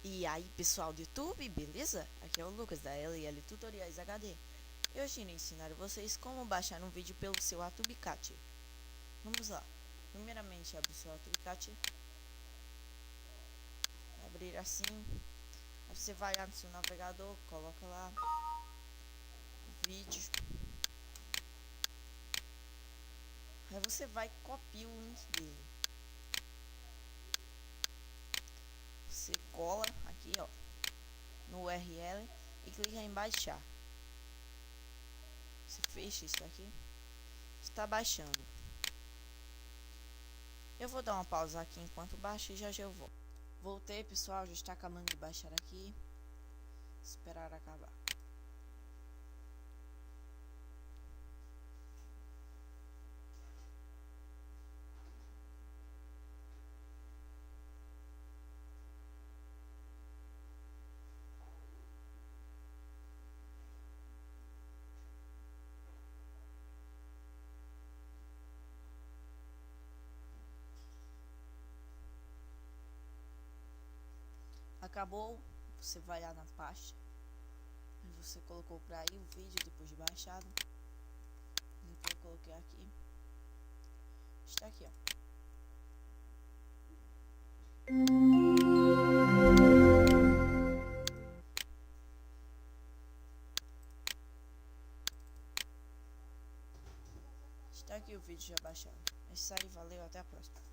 E aí pessoal do YouTube, beleza? Aqui é o Lucas da LL Tutoriais HD. E hoje irei ensinar vocês como baixar um vídeo pelo seu AutobiCat. Vamos lá. Primeiramente abre o seu AutobiCat. Abrir assim. Aí você vai lá no seu navegador, coloca lá vídeo. Aí você vai copiar o link dele. Você cola aqui, ó, no URL e clica em baixar. Você fecha isso aqui. Está baixando. Eu vou dar uma pausa aqui enquanto baixa e já eu volto. Voltei, pessoal, já está acabando de baixar aqui. Esperar acabar. Acabou, você vai lá na pasta. Você colocou para aí o vídeo depois de baixado. Depois eu coloquei aqui. Está aqui, ó. Está aqui o vídeo já baixado. É isso aí, valeu, até a próxima.